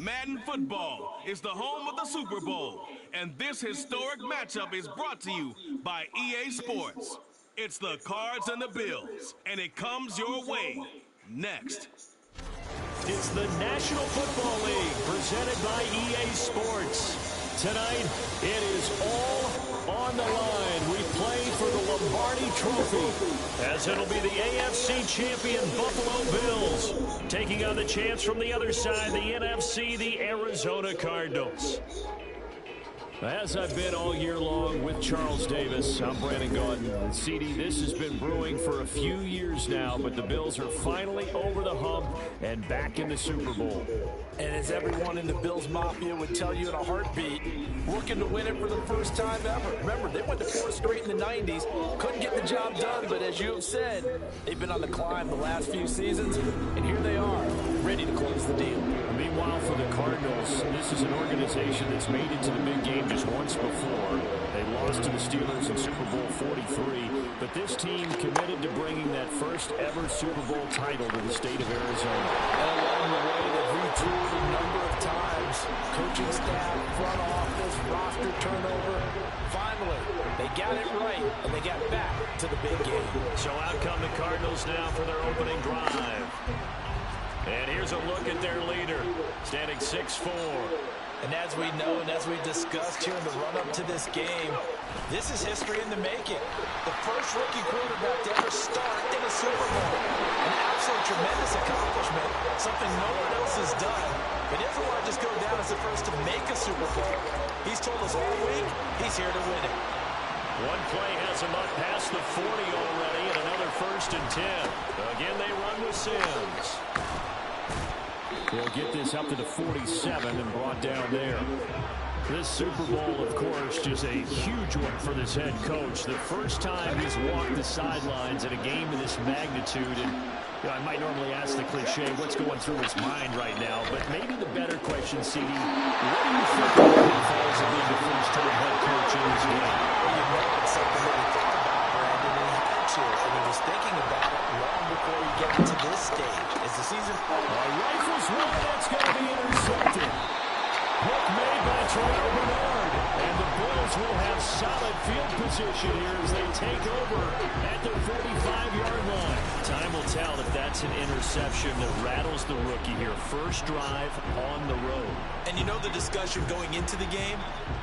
Madden football is the home of the Super Bowl, and this historic matchup is brought to you by EA Sports. It's the Cards and the Bills, and it comes your way next. It's the National Football League presented by EA Sports. Tonight, it is all on the line. We play for the Lombardi Trophy, as it'll be the AFC champion Buffalo Bills taking on the champs from the other side, the NFC, the Arizona Cardinals. As I've been all year long with Charles Davis, I'm Brandon Gaudin. And CD, this has been brewing for a few years now, but the Bills are finally over the hump and back in the Super Bowl. And as everyone in the Bills Mafia would tell you in a heartbeat, looking to win it for the first time ever. Remember, they went to 4 straight in the 90s, couldn't get the job done, but as you have said, they've been on the climb the last few seasons, and here they are, ready to close the deal. Meanwhile, for the Cardinals, this is an organization that's made it to the big game just once before. They lost to the Steelers in Super Bowl 43, but this team committed to bringing that first ever Super Bowl title to the state of Arizona. And along the way, they've retooled a number of times. Coaching staff, front office, roster turnover. Finally, they got it right, and they got back to the big game. So out come the Cardinals now for their opening drive. And here's a look at their leader, standing 6'4". And as we know and as we discussed here in the run-up to this game, this is history in the making. The first rookie quarterback to ever start in a Super Bowl. An absolute tremendous accomplishment, something no one else has done. But he doesn't want to just go down as the first to make a Super Bowl. He's told us all week he's here to win it. One play has him up past the 40 already, and another 1st and 10. Again, they run with Sims. He'll get this up to the 47 and brought down there. This Super Bowl, of course, just a huge one for this head coach. The first time he's walked the sidelines in a game of this magnitude. And I might normally ask the cliche, what's going through his mind right now? But maybe the better question, CD, what do you think of the pitfalls of being the first-time head coach in this game? Well, you know it's something that he thought about, Brandon, and he had to. And he was thinking about it long before he got to this stage. As the season... Rifles one, that's going to be intercepted. Hook made by Terrell Bernard. And the Bills will have solid field position here as they take over at their 45-yard line. Time will tell if that's an interception that rattles the rookie here. First drive on the road. And you know the discussion going into the game?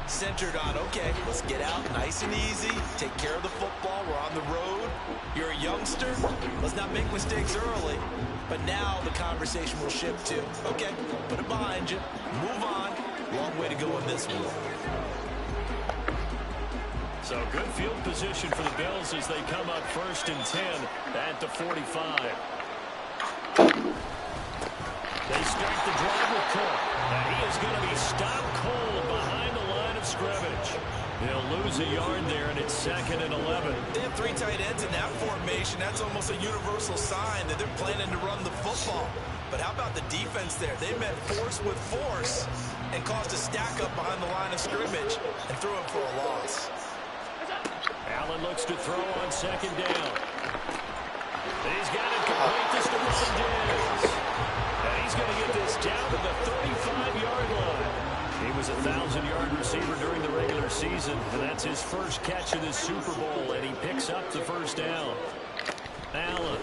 Centered on, okay, let's get out nice and easy, take care of the football, we're on the road. You're a youngster, let's not make mistakes early. But now the conversation will shift to, okay, put it behind you, move on. Long way to go in this one. So good field position for the Bills as they come up 1st and 10 at the 45. They start the drive with Cook. And he is going to be stopped cold behind the line of scrimmage. He'll lose a yard there, and it's 2nd and 11. They have 3 tight ends in that formation. That's almost a universal sign that they're planning to run the football. But how about the defense there? They met force with force and caused a stack up behind the line of scrimmage and threw him for a loss. Allen looks to throw on 2nd down. He's got it complete to Stephon Diggs. And he's going to get this down to the 35-yard line. He was a 1,000-yard receiver during the regular season, and that's his first catch of this Super Bowl, and he picks up the 1st down. Allen.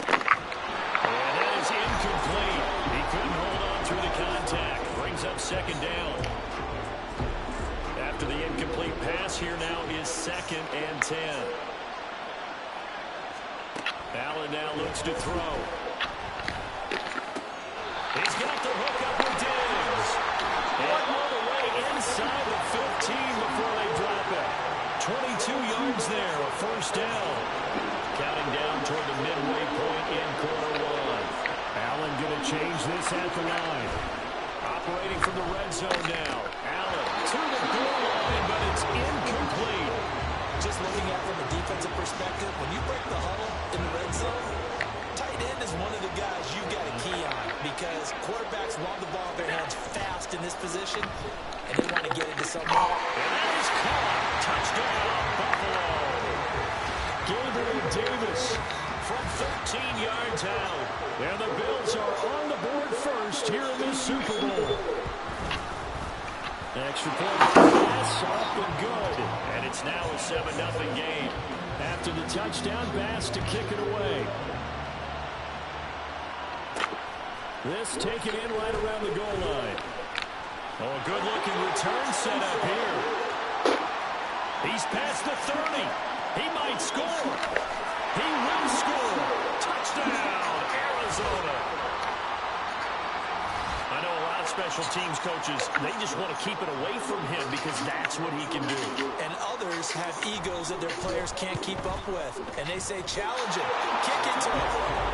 And that is incomplete. He couldn't hold on through the contact. Brings up 2nd down. After the incomplete pass, here now is 2nd and 10. Allen now looks to throw. He's got the hook up with Diggs. And all the way inside the 15 before they drop it. 22 yards there, a 1st down. Counting down toward the midway point in quarter 1. Allen going to change this at the line. Operating from the red zone now. Allen to the goal line, but it's incomplete. Just looking at it from a defensive perspective, when you break the huddle in the red zone, tight end is one of the guys you've got a key on because quarterbacks want the ball in their hands fast in this position, and they want to get into something. And that is caught. Touchdown, Buffalo. Gabriel Davis from 13 yards out. And the Bills are on the board first here in this Super Bowl. Extra point pass, up and good. And it's now a 7-0 game. After the touchdown, Bass to kick it away. This taken in right around the goal line. Oh, a good-looking return set up here. He's past the 30. He might score. He will score. Touchdown, Arizona. I know a lot of special teams coaches, they just want to keep it away from him because that's what he can do. And others have egos that their players can't keep up with. And they say, challenge him, kick it to him.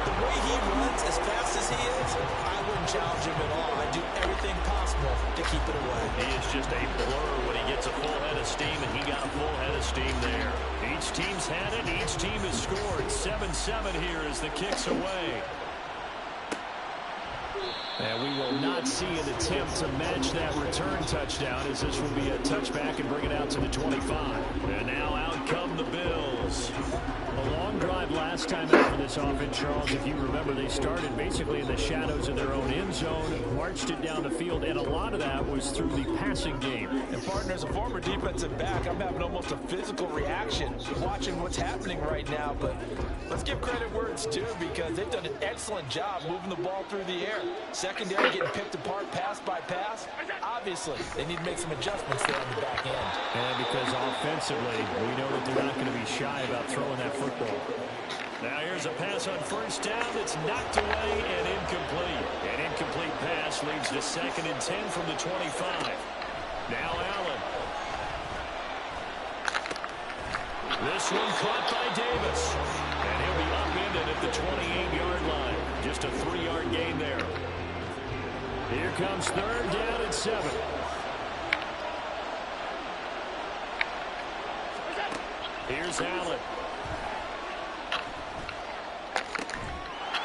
The way he runs as fast as he is, I wouldn't challenge him at all. I'd do everything possible to keep it away. He is just a blur when he gets a full head of steam, and he got a full head of steam there. Each team's had it. Each team has scored. 7-7 here as the kick's away. And we will not see an attempt to match that return touchdown, as this will be a touchback and bring it out to the 25. And now out come the Bills. A long drive last time out for this offense, Charles. If you remember, they started basically in the shadows of their own end zone, marched it down the field, and a lot of that was through the passing game. And, partner, as a former defensive back, I'm having almost a physical reaction watching what's happening right now. But let's give credit where it's due, because they've done an excellent job moving the ball through the air. Secondary getting picked apart pass by pass. Obviously, they need to make some adjustments there on the back end. And because offensively, we know that they're not going to be shy about throwing that football. Now here's a pass on first down that's knocked away and incomplete. An incomplete pass leads to 2nd and 10 from the 25. Now Allen. This one caught by Davis. And he'll be upended at the 28-yard line. Just a 3-yard gain there. Here comes 3rd down and 7. Here's Allen.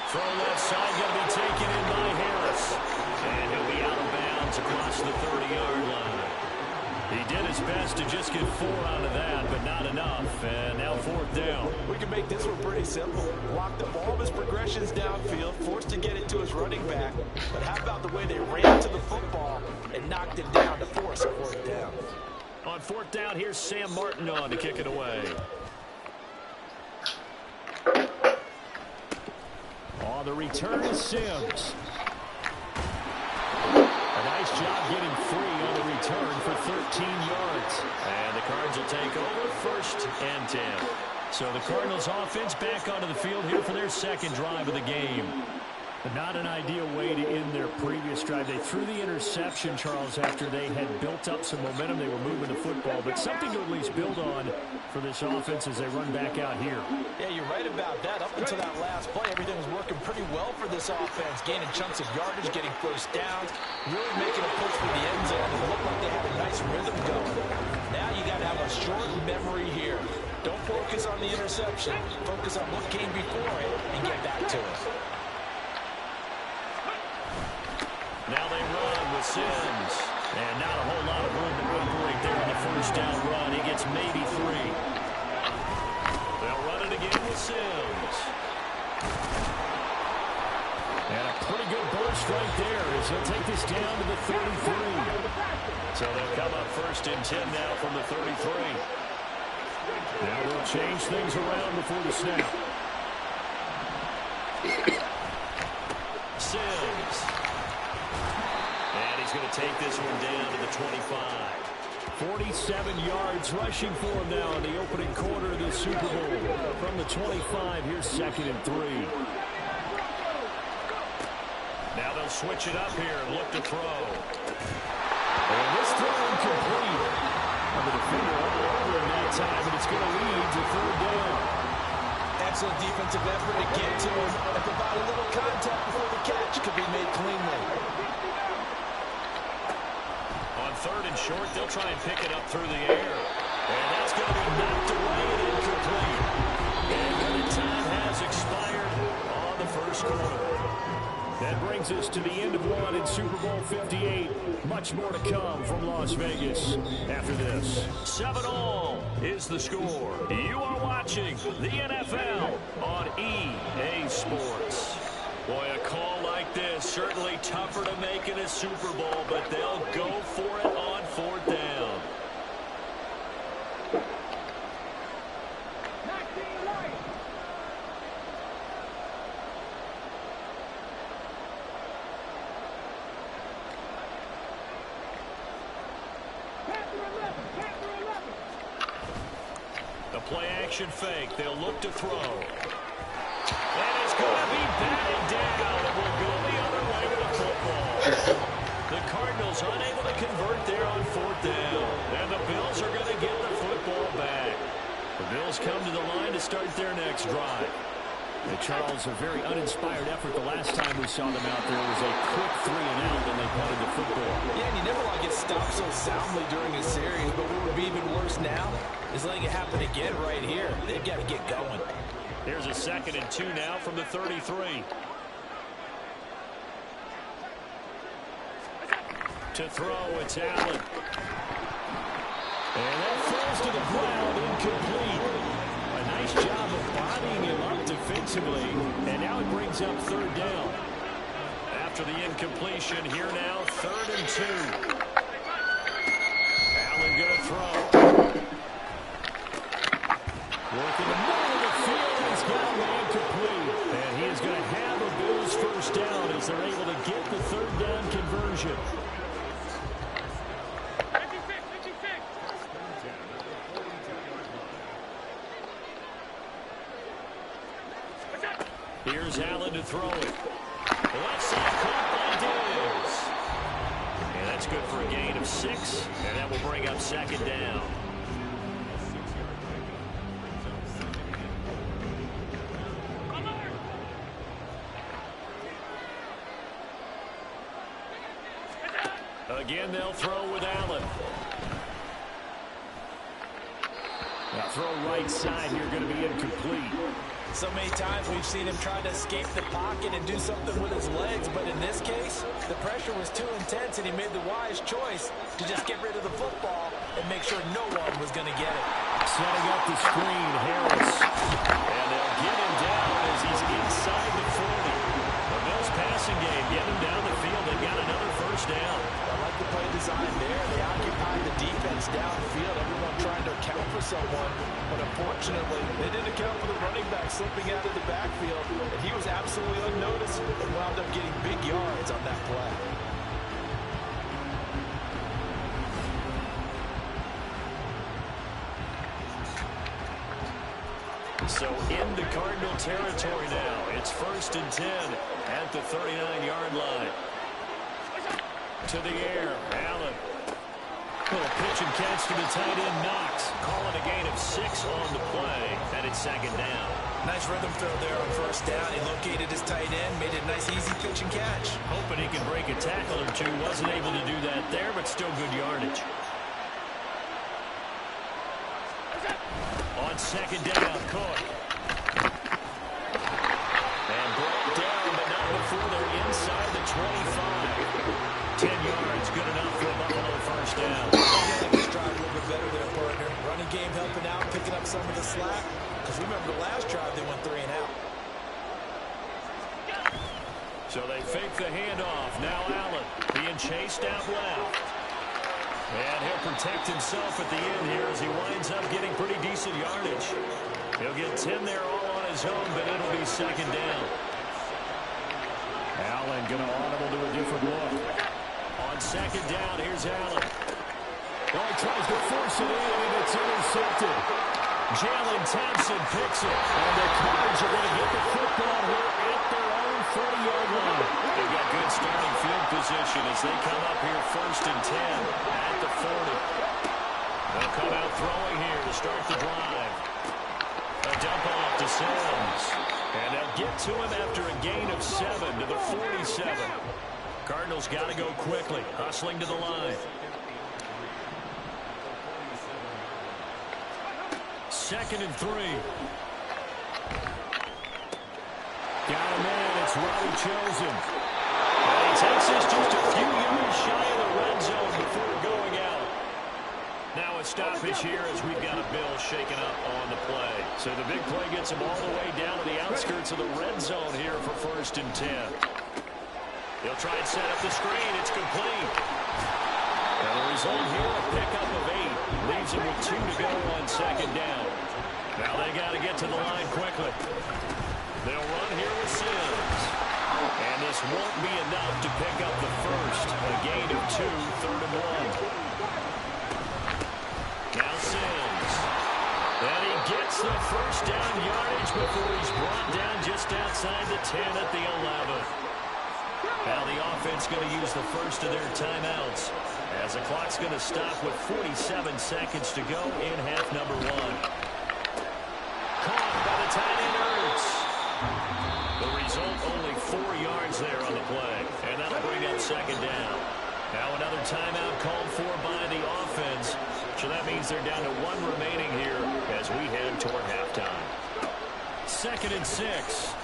Throw left side, going to be taken in by Harris. And he'll be out of bounds across the 30-yard line. He did his best to just get 4 out of that, but not enough. And now 4th down. We can make this one pretty simple. Block the ball of his progressions downfield, forced to get it to his running back. But how about the way they ran to the football and knocked it down to force a 4th down? On 4th down, here's Sam Martin on to kick it away. On the return is Sims. A nice job getting free on the return for 13 yards. And the Cards will take over 1st and 10. So the Cardinals offense back onto the field here for their 2nd drive of the game. But not an ideal way to end their previous drive. They threw the interception, Charles, after they had built up some momentum. They were moving the football, but something to at least build on for this offense as they run back out here. Yeah, you're right about that. Up until that last play, everything was working pretty well for this offense. Gaining chunks of yardage, getting 1st downs, really making a push for the end zone. It looked like they had a nice rhythm going. Now you got to have a short memory here. Don't focus on the interception. Focus on what came before it and get back to it. Now they run with Sims. And not a whole lot of room to operate there on the 1st down run. He gets maybe 3. They'll run it again with Sims. And a pretty good burst right there as they'll take this down to the 33. So they'll come up 1st and 10 now from the 33. Now they'll change things around before the snap. Sims. And he's going to take this one down to the 25. 47 yards rushing for him now in the opening quarter of the Super Bowl. From the 25, here's 2nd and 3. Now they'll switch it up here and look to throw. And this throw incomplete. The defender all over him that time, and it's going to lead to 3rd down. Excellent defensive effort to get to him and provide a little contact before the catch could be made cleanly. On 3rd and short, they'll try and pick it up through the air. And that's going to be knocked away and incomplete. And the time has expired on the 1st quarter. That brings us to the end of one in Super Bowl 58. Much more to come from Las Vegas after this. 7-all is the score. You are watching the NFL on EA Sports. Boy, a call like this, certainly tougher to make in a Super Bowl, but they'll go for it on 4th down. The play action fake. They'll look to throw. And it's going to be batted down. It will go the other way with the football. The Cardinals unable to convert there on 4th down. And the Bills are going to get the football back. The Bills come to the line to start their next drive. And Charles, a very uninspired effort. The last time we saw them out there was a quick 3-and-out, and they punted the football. Yeah, and you never want to get stopped so soundly during a series, but what would be even worse now is letting it happen again right here. They've got to get going. Here's a 2nd and 2 now from the 33. To throw, it's Allen. And that falls to the ground, incomplete. A nice job of bodying him up defensively, and now it brings up 3rd down. After the incompletion, here now, 3rd and 2. Allen going to throw. Working the middle of the field, he's got him incomplete. And he is going to have a Bills 1st down as they're able to get the 3rd down conversion. Here's Allen to throw it. Left side caught by Diggs. And that's good for a gain of 6. And that will bring up 2nd down. Again, they'll throw with Allen. Now throw right side here, going to be incomplete. So many times we've seen him try to escape the pocket and do something with his legs, but in this case, the pressure was too intense, and he made the wise choice to just get rid of the football and make sure no one was going to get it. Setting up the screen, Harris. And they'll get him down as he's inside the 40. The Bills passing game, get him down the field. They've got another 1st down. I like the play design there. They occupied the defense downfield. Everyone trying to account for someone, but unfortunately, they didn't account for the running back slipping out of the backfield, and he was absolutely unnoticed and wound up getting big yards on that play. So into Cardinal territory now. It's 1st and 10 at the 39-yard line. To the air, Allen. Little pitch and catch to the tight end, Knox. Calling a gain of 6 on the play, and it's 2nd down. Nice rhythm throw there on 1st down. He located his tight end, made it a nice, easy pitch and catch. Hoping he can break a tackle or two. Wasn't able to do that there, but still good yardage. On 2nd down, Cook. And brought down, but not before they're inside the 25. 10 yards, good enough for a Buffalo 1st down. This drive a little bit better than a partner. Running game helping out, picking up some of the slack. Because remember the last drive, they went 3-and-out. So they fake the handoff. Now Allen being chased out left. And he'll protect himself at the end here as he winds up getting pretty decent yardage. He'll get 10 there all on his own, but it'll be 2nd down. Allen going to audible to a different look. On 2nd down, here's Allen. Well, he tries to force it in, and it's intercepted. Jalen Thompson picks it, and the Cards are going to get the football here at their own 40-yard line. They've got good starting field position as they come up here 1st and 10 at the 40. They'll come out throwing here to start the drive. A dump off to Sims. And they'll get to him after a gain of 7 to the 47. Cardinals got to go quickly, hustling to the line. 2nd and 3. Got him in. It's Robbie Chosen. And he takes this just a few yards shy of the red zone before going out. Now a stoppage here as we've got a Bill shaken up on the play. So the big play gets him all the way down to the outskirts of the red zone here for 1st and 10. He'll try and set up the screen. It's complete. And the result here, a pickup of 8. Leaves him with 2 to go on 2nd down. Now they got to get to the line quickly. They'll run here with Sims. And this won't be enough to pick up the first. A gain of 2, 3rd and 1. Now Sims. And he gets the first down yardage before he's brought down just outside the 10 at the 11. Now the offense going to use the first of their timeouts as the clock's going to stop with 47 seconds to go in half number 1. Caught by the tight end Ertz. The result, only 4 yards there on the play, and that'll bring up 2nd down. Now another timeout called for by the offense, so that means they're down to 1 remaining here as we head toward halftime. 2nd and 6.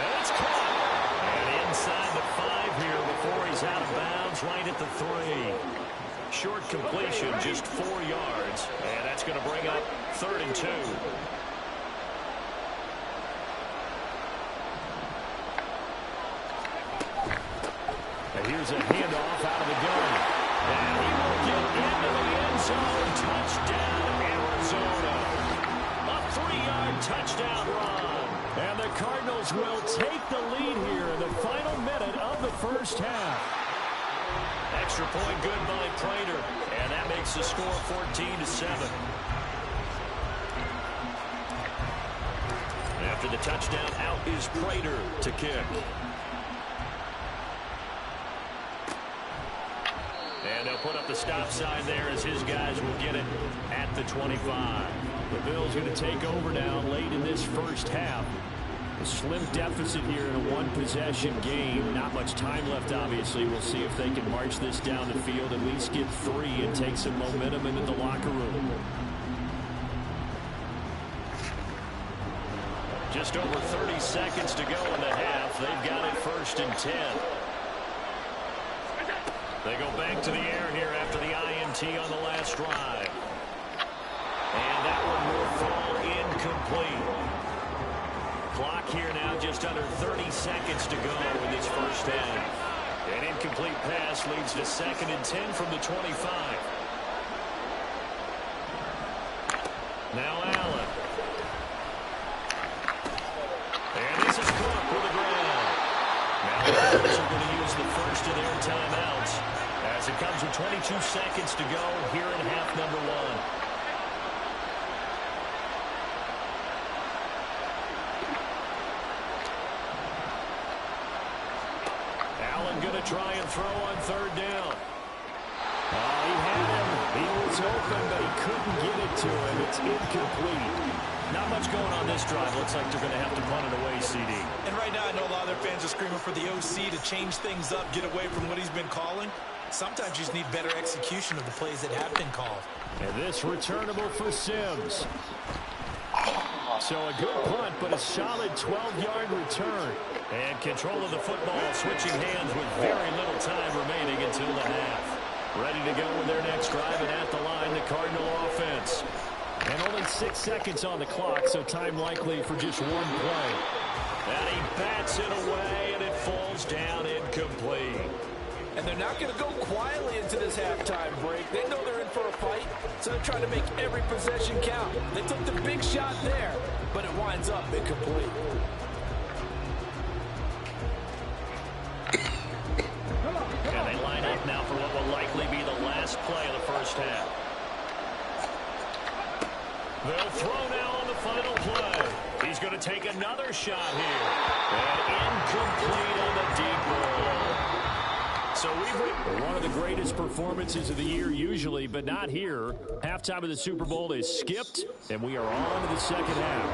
And it's caught. And inside the 5 here before he's out of bounds, right at the 3. Short completion, just 4 yards, and that's going to bring up 3rd and 2. And here's a handoff out of the gun. And he will get into the end zone. Touchdown, Arizona. A 3-yard touchdown run. And the Cardinals will take the lead here in the final minute of the first half. Extra point good by Prater. And that makes the score 14-7. After the touchdown, out is Prater to kick. And they'll put up the stop sign there as his guys will get it at the 25. The Bills going to take over now late in this first half. A slim deficit here in a 1-possession game. Not much time left, obviously. We'll see if they can march this down the field, at least get 3 and take some momentum into the locker room. Just over 30 seconds to go in the half. They've got it 1st and 10. They go back to the air here after the INT on the last drive. And that one will fall incomplete. Clock here now just under 30 seconds to go in this first half. An incomplete pass leads to 2nd and 10 from the 25. Now Allen. And this is Cook with the ground. Now the Bills are going to use the first of their timeouts as it comes with 22 seconds to go here in half number 1. Going to try and throw on 3rd down. He had him. He was open, but he couldn't get it to him. It's incomplete. Not much going on this drive. Looks like they're going to have to punt it away, CD. And right now, I know a lot of their fans are screaming for the OC to change things up, get away from what he's been calling. Sometimes you just need better execution of the plays that have been called. And this returnable for Sims. So a good punt, but a solid 12-yard return. And control of the football, switching hands with very little time remaining until the half. Ready to go with their next drive, and at the line, the Cardinal offense. And only 6 seconds on the clock, so time likely for just 1 play. And he bats it away, and it falls down incomplete. And they're not going to go quietly into this halftime break. They know they're in for a fight, so they're trying to make every possession count. They took the big shot there, but it winds up incomplete. And they line up now for what will likely be the last play of the first half. They'll throw now on the final play. He's going to take another shot here. And incomplete on the deep ball. So we've one of the greatest performances of the year usually, but not here. Halftime of the Super Bowl is skipped, and we are on to the second half.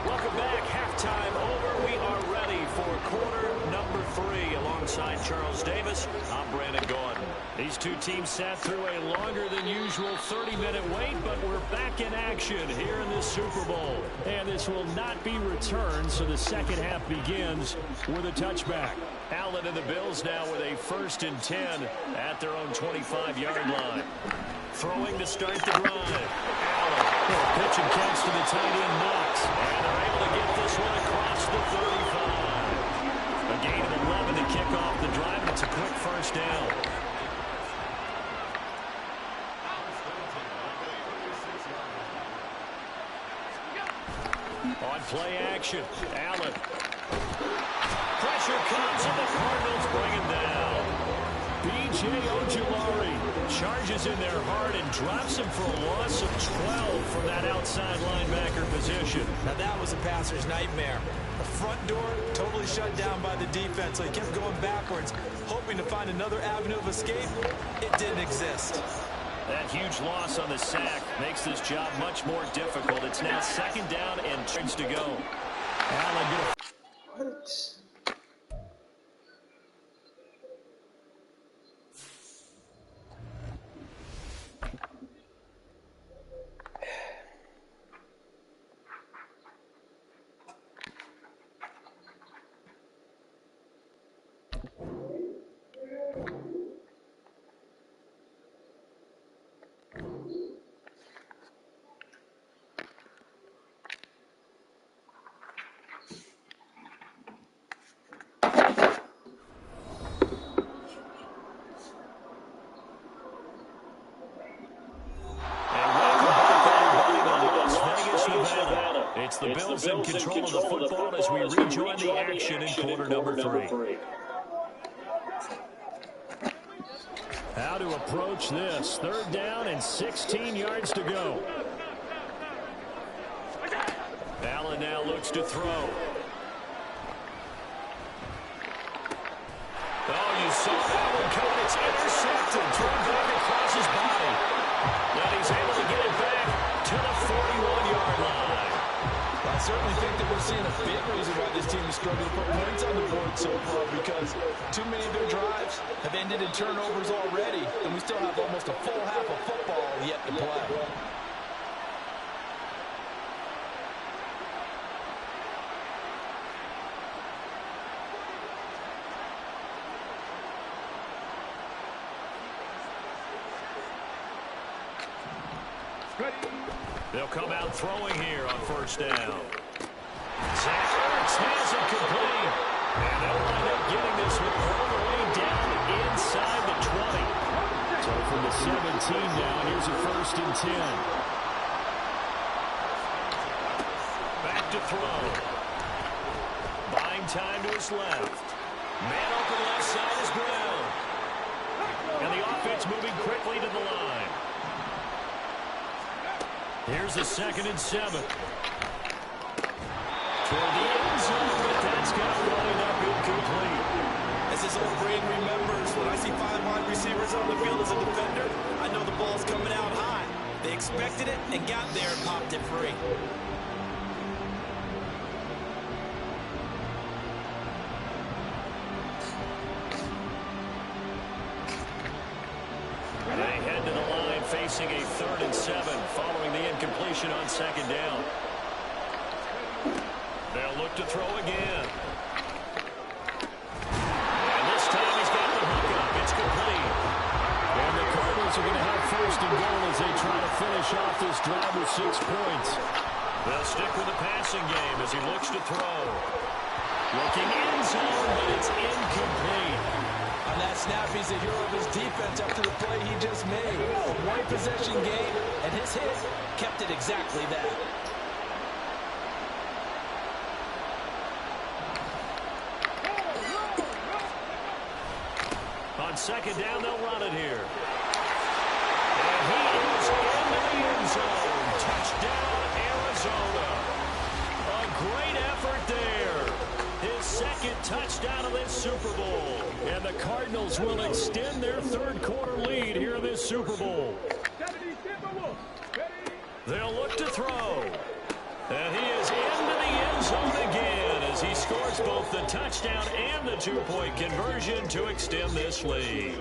Welcome back. Halftime over. We are ready for quarter number 3 alongside Charles Davis Bills, I'm Brandon Gordon. These two teams sat through a longer than usual 30-minute wait, but we're back in action here in this Super Bowl. And this will not be returned, so the second half begins with a touchback. Allen and the Bills now with a 1st and 10 at their own 25-yard line. Throwing to start the drive. Allen, pitch and catch to the tight end Knox. And they're able to get this one across the 35. A gain of 11 to kick off the drive, and it's a quick first down. On play action, Allen. Pressure comes, and the Cardinals bring him down. B.J. Ojulari charges in there hard and drops him for a loss of 12 from that outside linebacker position. Now that was a passer's nightmare. The front door totally shut down by the defense, so he kept going backwards, hoping to find another avenue of escape. It didn't exist. That huge loss on the sack makes this job much more difficult. It's now 2nd down and turns to go. Allen gonna... What? It's the Bills in control of the football as we rejoin the action in quarter number 3. How to approach this. 3rd down and 16 yards to go. Allen now looks to throw. Oh, you saw that one coming. It's intercepted. Thrown back across his body. And he's able to get it back to the 41-yard line. I certainly think that we're seeing a big reason why this team is struggling to put points on the board so far, because too many of their drives have ended in turnovers already, and we still have almost a full half of football yet to play. They'll come out throwing here on 1st down. Zach Ertz has it complete. And they'll wind up getting this one all the way down inside the 20. So from the 17 now, here's a 1st and 10. Back to throw. Buying time to his left. Man open left side is Brown. And the offense moving quickly to the line. Here's the 2nd and 7. For the end zone, but that's going to wind up incomplete. As his old brain remembers, when I see 5 wide receivers on the field as a defender, I know the ball's coming out high. They expected it and got there and popped it free. They head to the line facing a 3rd and 7 following the incompletion on 2nd down. They'll look to throw again. And this time he's got the hook up. It's complete. And the Cardinals are going to have 1st and goal as they try to finish off this drive with 6 points. They'll stick with the passing game as he looks to throw. Looking in zone, but it's incomplete. On that snap, he's a hero of his defense after the play he just made. A one-possession game, and his hit kept it exactly that. On 2nd down, they'll run it here. And he is into the end zone. Touchdown, Arizona. A great effort there. His 2nd touchdown of this Super Bowl. And the Cardinals will extend their 3rd quarter lead here in this Super Bowl. They'll look to throw. And he is into the end zone again as as he scores both the touchdown and the two-point conversion to extend this lead.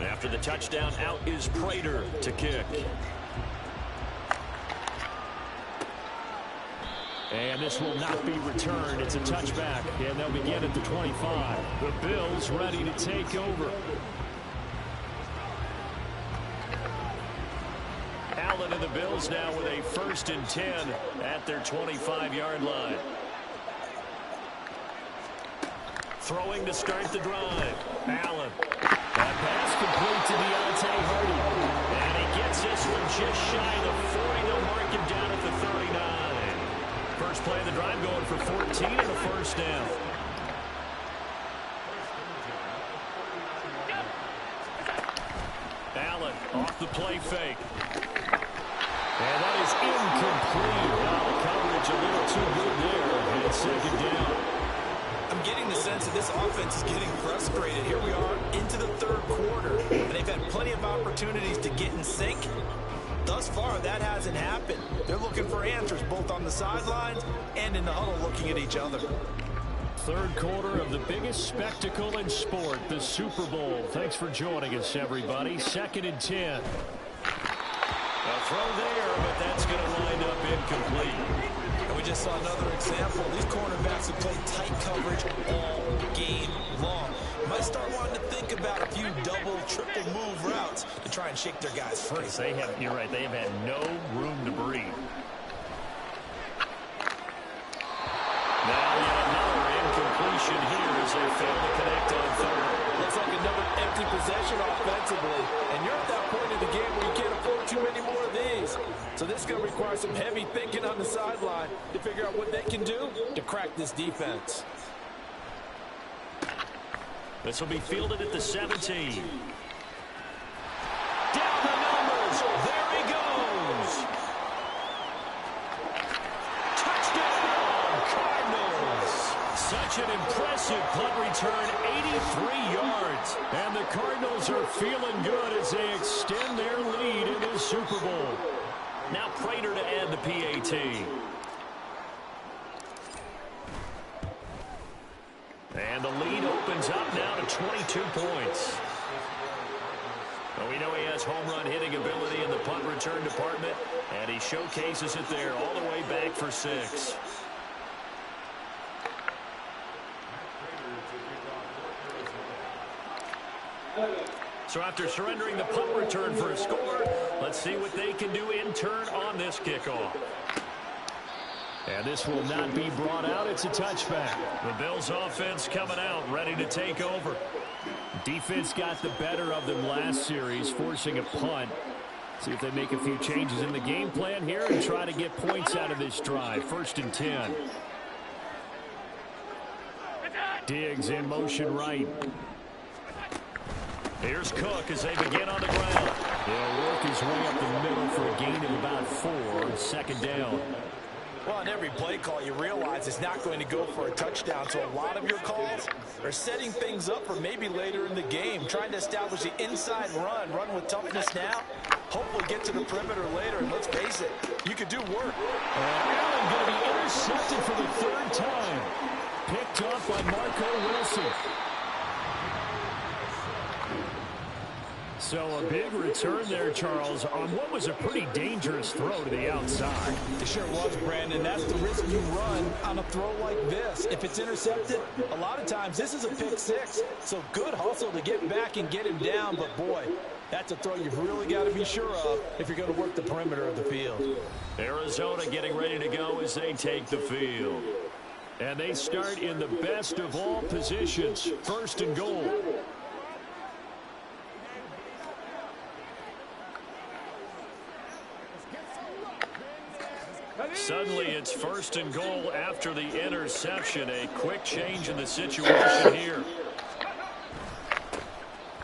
After the touchdown, out is Prater to kick. And this will not be returned. It's a touchback, and they'll begin at the 25. The Bills ready to take over. Allen and the Bills now with a 1st and 10 at their 25-yard line. Throwing to start the drive. Allen. That pass complete to Deontay Hardy. And he gets this one just shy of the 40. They'll mark him down at the 39. First play of the drive going for 14 and a 1st down. Allen off the play fake. And that is incomplete. Now the coverage a little too good there. And it's 2nd down. I'm getting the sense that this offense is getting frustrated. Here we are into the 3rd quarter, and they've had plenty of opportunities to get in sync. Thus far, that hasn't happened. They're looking for answers both on the sidelines and in the huddle looking at each other. 3rd quarter of the biggest spectacle in sport, the Super Bowl. Thanks for joining us, everybody. 2nd and 10. A throw there, but that's going to wind up incomplete. And we just saw another example. These cornerbacks have played tight coverage all game long. You might start wanting to think about a few double, triple move routes to try and shake their guys free. You're right, they have had no room to breathe. Now yet another incompletion here as they fail to connect on 3rd. Looks like another empty possession offensively. And you're at that point in the game where you can't afford too many more of these. So this is going to require some heavy thinking on the sideline to figure out what they can do to crack this defense. This will be fielded at the 17. Down the numbers. There he goes. Touchdown, Cardinals. Such an impressive punt return, 83 yards. And the Cardinals are feeling good as they extend their lead in the Super Bowl. Now Prater to add the PAT. And the lead opens up now to 22 points. Well, we know he has home run hitting ability in the punt return department, and he showcases it there all the way back for 6. So after surrendering the punt return for a score, let's see what they can do in turn on this kickoff. And this will not be brought out. It's a touchback. The Bills offense coming out, ready to take over. Defense got the better of them last series, forcing a punt. See if they make a few changes in the game plan here and try to get points out of this drive. 1st and 10. Diggs in motion right. Here's Cook as they begin on the ground. He'll work his way up the middle for a gain of about 4. 2nd down. Well, on every play call, you realize it's not going to go for a touchdown. So a lot of your calls are setting things up for maybe later in the game, trying to establish the inside run with toughness now, hopefully get to the perimeter later. And let's face it, you could do work. Allen going to be intercepted for the 3rd time. Picked off by Marco Wilson. So a big return there, Charles, on what was a pretty dangerous throw to the outside. It sure was, Brandon. That's the risk you run on a throw like this. If it's intercepted, a lot of times this is a pick 6. So good hustle to get back and get him down. But, boy, that's a throw you've really got to be sure of if you're going to work the perimeter of the field. Arizona getting ready to go as they take the field. And they start in the best of all positions, 1st and goal. Suddenly it's 1st and goal after the interception. A quick change in the situation here.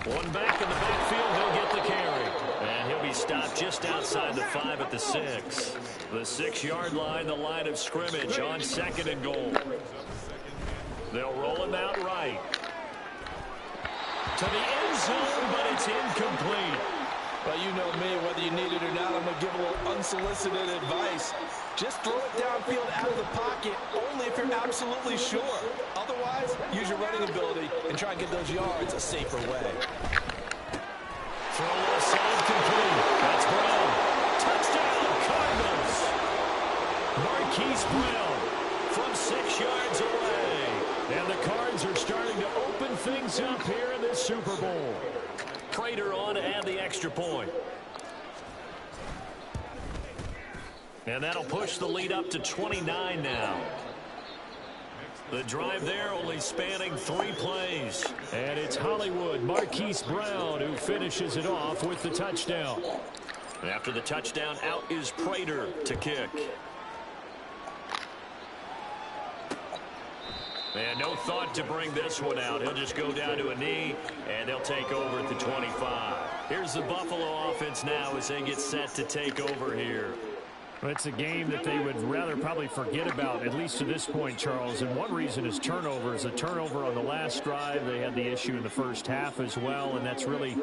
One back in the backfield, he'll get the carry. And he'll be stopped just outside the 5 at the 6. The 6-yard line, the line of scrimmage on 2nd and goal. They'll roll him out right. To the end zone, but it's incomplete. Well, you know me, whether you need it or not, I'm going to give a little unsolicited advice. Just throw it downfield out of the pocket, only if you're absolutely sure. Otherwise, use your running ability and try and get those yards a safer way. Throw a save complete. That's Brown. Touchdown, Cardinals. Marquise Brown from 6 yards away. And the Cards are starting to open things up here in this Super Bowl. Prater on to add the extra point. And that'll push the lead up to 29 now. The drive there only spanning 3 plays. And it's Hollywood Marquise Brown who finishes it off with the touchdown. After the touchdown, out is Prater to kick. And no thought to bring this one out. He'll just go down to a knee, and they'll take over at the 25. Here's the Buffalo offense now as they get set to take over here. Well, it's a game that they would rather probably forget about, at least to this point, Charles. And one reason is turnovers. A turnover on the last drive. They had the issue in the first half as well, and that's really,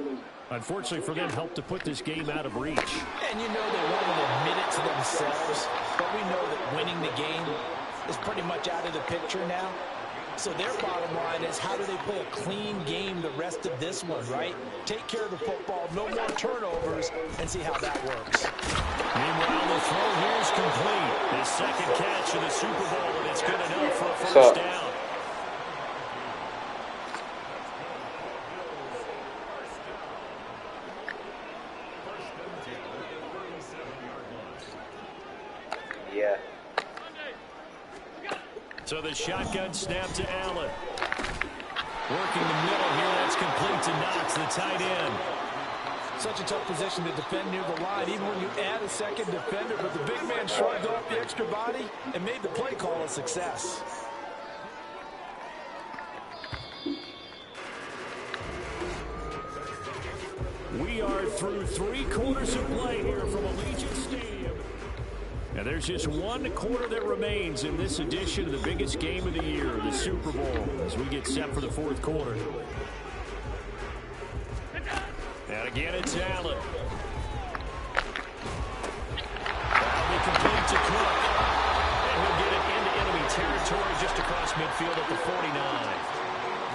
unfortunately for them, helped to put this game out of reach. And you know they won't admit it to themselves, but we know that winning the game is pretty much out of the picture now. So their bottom line is, how do they play a clean game the rest of this one, right? Take care of the football, no more turnovers, and see how that works. Meanwhile, the throw here is complete. His second catch of the Super Bowl, and it's good enough for a first down. Yeah. So the shotgun snap to Allen. Working the middle here, that's complete to Knox, the tight end. Such a tough position to defend near the line, even when you add a second defender, but the big man shrugged off the extra body and made the play call a success. We are through 3 quarters of play here from Allegiant Stadium. And there's just 1 quarter that remains in this edition of the biggest game of the year, the Super Bowl, as we get set for the 4th quarter. And again, it's Allen. That'll be complete to Cook. And he'll get it into enemy territory just across midfield at the 49.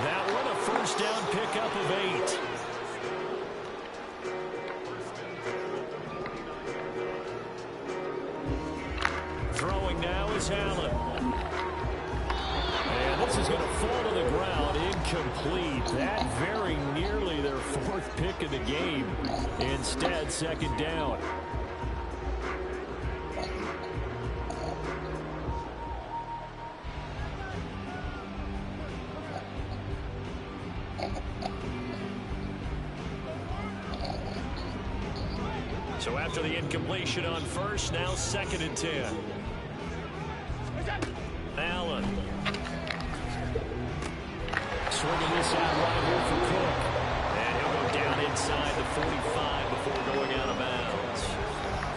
That one, a first down pickup of 8. Throwing now is Allen. And this is going to fall to the ground, incomplete. That very nearly their 4th pick of the game. Instead, second down. So after the incompletion on first, now 2nd and 10. Allen. Swinging this out right here for Cook. And he'll go down inside the 45 before going out of bounds.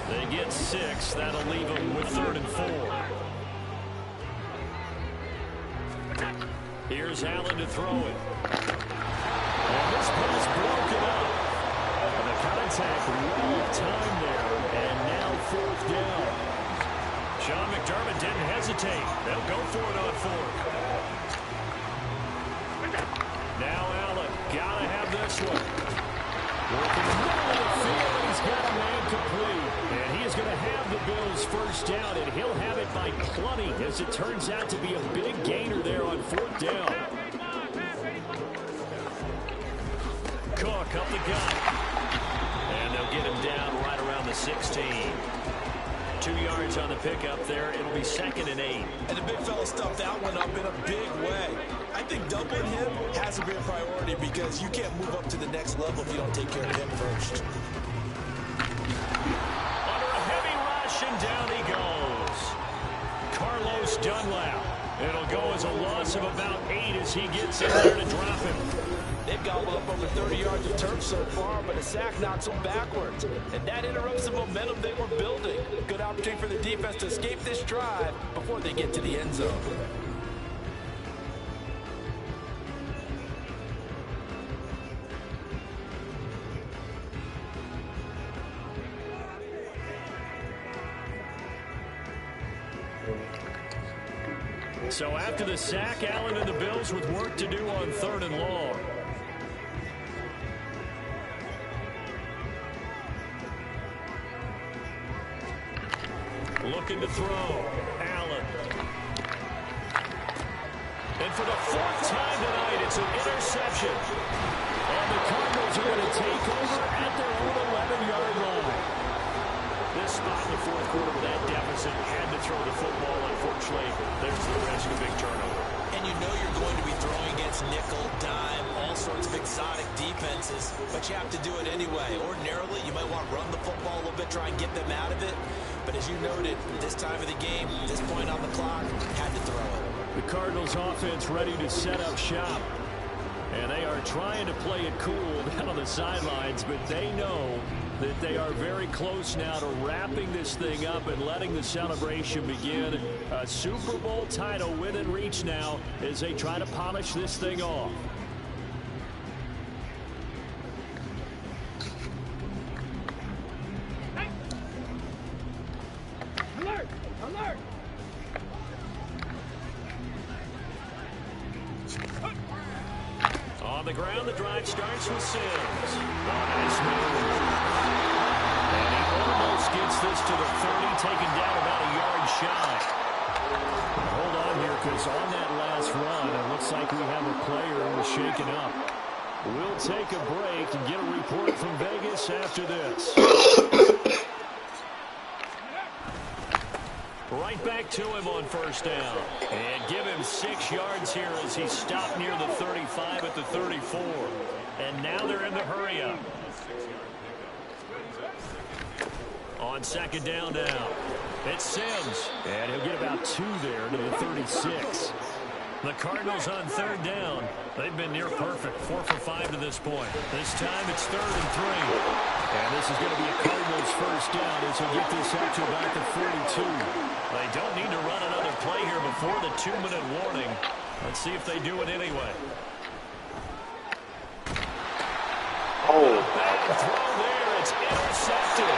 They get 6. That'll leave them with 3rd and 4. Here's Allen to throw it. And this pass broken up. And the contact well timed there. And now 4th down. Sean McDermott didn't hesitate. They'll go for it on 4th. Now Allen, gotta have this one. Working the middle of the field, he's got a man complete. And he is going to have the Bills first down, and he'll have it by plenty, as it turns out to be a big gainer there on 4th down. Cook up the gut. And they'll get him down right around the 16. 2 yards on the pickup there. It'll be 2nd and 8. And the big fella stuffed that one up in a big way. I think doubling him has to be a priority because you can't move up to the next level if you don't take care of him first. Under a heavy rush, and down he goes. Carlos Dunlap. It'll go as a loss of about 8 as he gets in there to drop him. They've gobbled up over 30 yards of turf so far, but a sack knocks them backwards. And that interrupts the momentum they were building. Good opportunity for the defense to escape this drive before they get to the end zone. So after the sack, Allen and the Bills with work to do on 3rd and long. Looking to throw. Allen. And for the 4th time tonight, it's an interception. And the Cardinals are going to take over at their own 11-yard line. This spot in the 4th quarter with that deficit had to throw the football. Unfortunately, there's the risk of a big turnover. And you know you're going to be throwing against nickel, dime, all sorts of exotic defenses, but you have to do it anyway. Ordinarily, you might want to run the football a little bit, try and get them out of it. But as you noted, this time of the game, this point on the clock, had to throw it. The Cardinals offense ready to set up shop. And they are trying to play it cool down on the sidelines, but they know that they are very close now to wrapping this thing up and letting the celebration begin. A Super Bowl title within reach now as they try to polish this thing off. Alert! Alert! On the ground, the drive starts with Sims. Nice move. And he almost gets this to the 30, taken down about a yard shy. Hold on here, because on that last run, it looks like we have a player who was shaken up. We'll take a break and get a report from Vegas after this. Right back to him on 1st down. And give him 6 yards here as he stopped near the 35 at the 34. And now they're in the hurry up. On 2nd down now. It's Sims. And he'll get about 2 there to the 36. The Cardinals on 3rd down. They've been near perfect. 4 for 5 to this point. This time it's 3rd and 3. And this is going to be a Cardinals 1st down as he'll get this out to about the 42. They don't need to run another play here before the 2-minute warning. Let's see if they do it anyway. Oh, Back throw there. It's intercepted.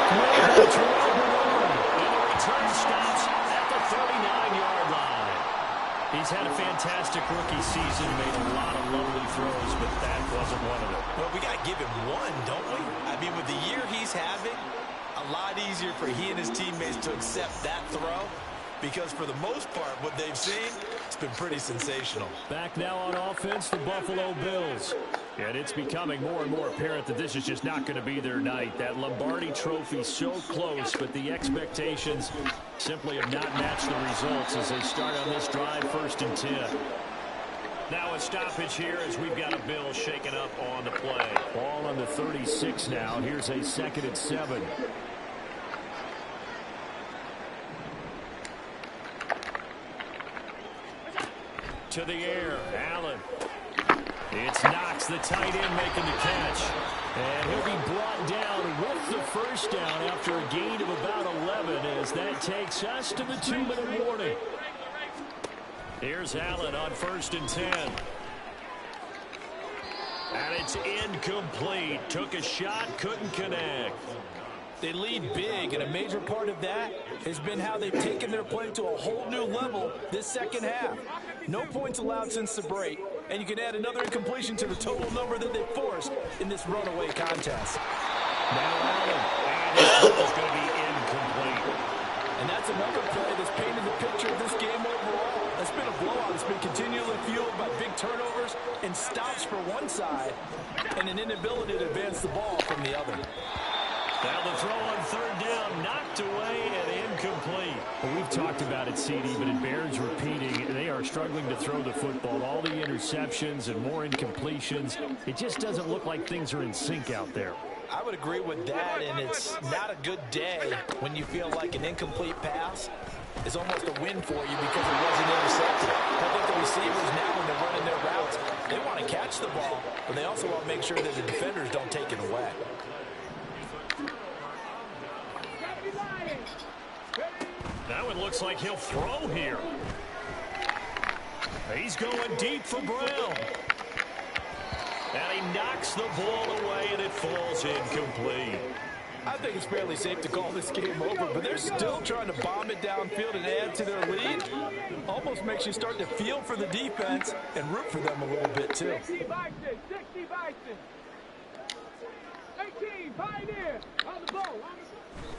And the return stops at the 39-yard line. He's had a fantastic rookie season, made a lot of lovely throws, but that wasn't one of them. Well, we got to give him one, don't we? I mean, with the year he's having, a lot easier for he and his teammates to accept that throw, because for the most part, what they've seen, it's been pretty sensational. Back now on offense, the Buffalo Bills. And it's becoming more and more apparent that this is just not going to be their night. That Lombardi trophy so close, but the expectations simply have not matched the results as they start on this drive 1st and 10. Now a stoppage here as we've got a Bill shaken up on the play. Ball on the 36 now. Here's a 2nd and 7. To the air, Allen. It's Knox, the tight end, making the catch. And he'll be brought down with the 1st down after a gain of about 11 as that takes us to the 2-minute warning. Here's Allen on 1st and 10. And it's incomplete. Took a shot, couldn't connect. They lead big, and a major part of that has been how they've taken their play to a whole new level this 2nd half. No points allowed since the break, and you can add another incompletion to the total number that they forced in this runaway contest. Now Allen, and his throw is going to be incomplete. And that's another play that's painted the picture of this game overall. It's been a blowout. It's been continually fueled by big turnovers and stops for one side and an inability to advance the ball from the other. Now the throw on 3rd down, knocked away and incomplete. Well, we've talked about it, CD, but it bears repeating. They are struggling to throw the football. All the interceptions and more incompletions. It just doesn't look like things are in sync out there. I would agree with that, and it's not a good day when you feel like an incomplete pass is almost a win for you because it wasn't intercepted. I think the receivers now, when they're running their routes, they want to catch the ball, but they also want to make sure that the defenders don't take it away. Now it looks like he'll throw here. He's going deep for Brown. And he knocks the ball away, and it falls incomplete. I think it's fairly safe to call this game over, but they're still trying to bomb it downfield and add to their lead. Almost makes you start to feel for the defense and root for them a little bit, too. 60 Bison, 60 Bison. 18, Pioneer, on the ball.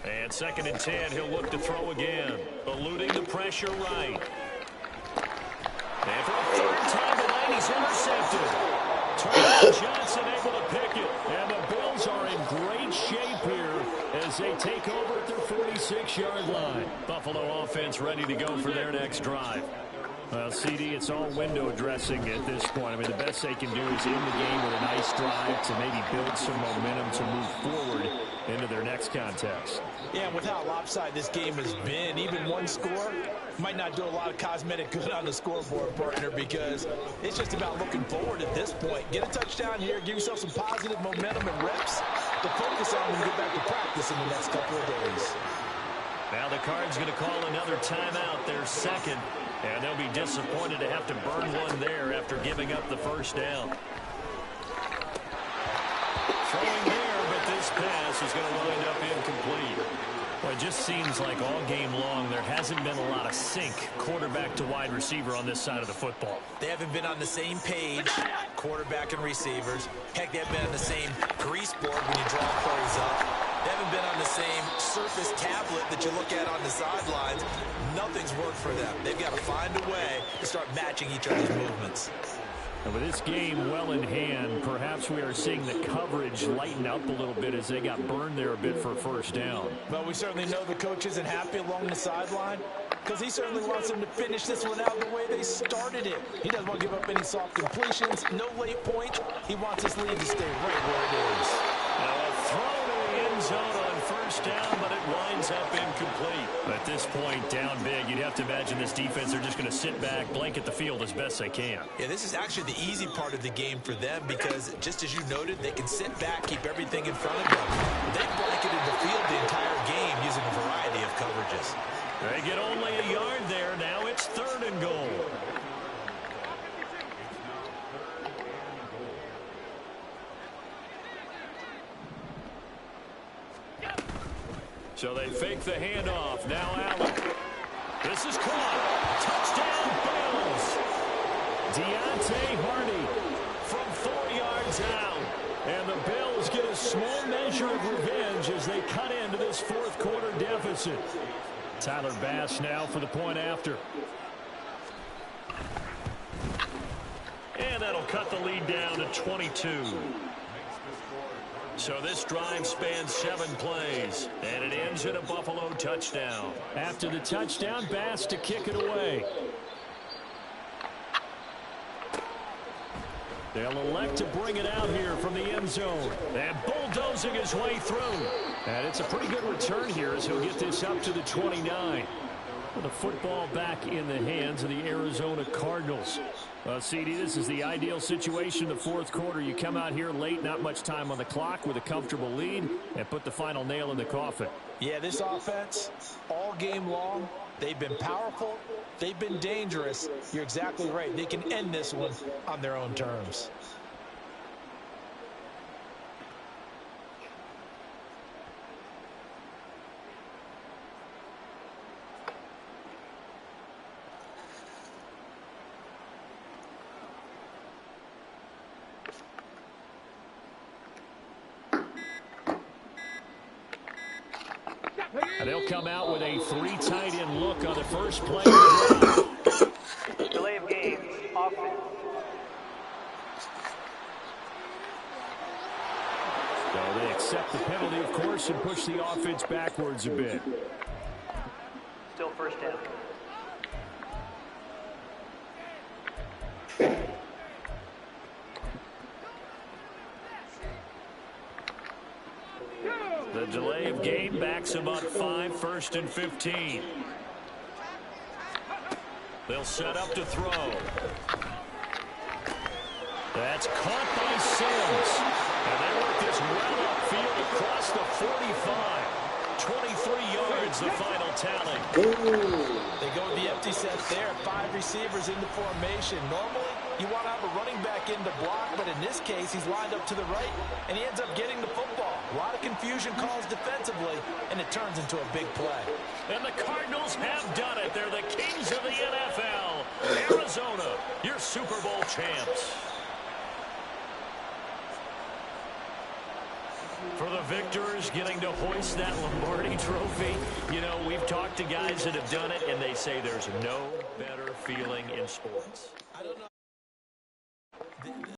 And 2nd and 10, he'll look to throw again. Eluding the pressure right. And for a 3rd time tonight, he's intercepted. Turner Johnson able to pick it. And the Bills are in great shape here as they take over at their 46-yard line. Buffalo offense ready to go for their next drive. Well, CD, it's all window dressing at this point. I mean, the best they can do is end the game with a nice drive to maybe build some momentum to move forward into their next contest. Yeah, and with how lopsided this game has been, even one score might not do a lot of cosmetic good on the scoreboard, partner, because it's just about looking forward at this point. Get a touchdown here, give yourself some positive momentum and reps to focus on when you get back to practice in the next couple of days. Now the Cards going to call another timeout, their 2nd. And they'll be disappointed to have to burn one there after giving up the 1st down. Throwing there, but this pass is going to wind up incomplete. Well, it just seems like all game long there hasn't been a lot of sync quarterback to wide receiver on this side of the football. They haven't been on the same page, quarterback and receivers. Heck, they haven't been on the same grease board when you draw plays up. They haven't been on the same surface tablet that you look at on the sidelines. Nothing's worked for them. They've got to find a way to start matching each other's movements. And with this game well in hand, perhaps we are seeing the coverage lighten up a little bit as they got burned there a bit for a 1st down. But we certainly know the coach isn't happy along the sideline because he certainly wants them to finish this one out the way they started it. He doesn't want to give up any soft completions, no late point. He wants his lead to stay right where it is. Now a throw to the end zone on 1st down, but it winds up incomplete. At this point, down big, you'd have to imagine this defense, they're just going to sit back, blanket the field as best they can. Yeah, this is actually the easy part of the game for them because, just as you noted, they can sit back, keep everything in front of them. They've blanketed the field the entire game using a variety of coverages. They get only a yard there. Now it's 3rd and goal. So they fake the handoff. Now Allen. This is caught. Touchdown, Bills. Deontay Hardy from 4 yards out. And the Bills get a small measure of revenge as they cut into this 4th quarter deficit. Tyler Bass now for the point after. And that'll cut the lead down to 22. So this drive spans 7 plays, and it ends in a Buffalo touchdown. After the touchdown, Bass to kick it away. They'll elect to bring it out here from the end zone. And bulldozing his way through. And it's a pretty good return here as he'll get this up to the 29. With the football back in the hands of the Arizona Cardinals. CD, this is the ideal situation in the 4th quarter. You come out here late, not much time on the clock with a comfortable lead, and put the final nail in the coffin. Yeah, this offense, all game long, they've been powerful, they've been dangerous. You're exactly right. They can end this one on their own terms. And they'll come out with a 3 tight end look on the first play of the drive. Delay of game, offense. So they accept the penalty, of course, and push the offense backwards a bit. Still 1st down. The delay of game backs him up 5, 1st and 15. They'll set up to throw. That's caught by Sims. And they work this well upfield across the 45. 23 yards, the final tally. They go with the empty set there. 5 receivers in the formation. Normally, You want to have a running back in to block, but in this case, he's lined up to the right, and he ends up getting the football. A lot of confusion calls defensively, and it turns into a big play. And the Cardinals have done it. They're the kings of the NFL. Arizona, your Super Bowl champs. For the victors, getting to hoist that Lombardi trophy, you know, we've talked to guys that have done it, and they say there's no better feeling in sports.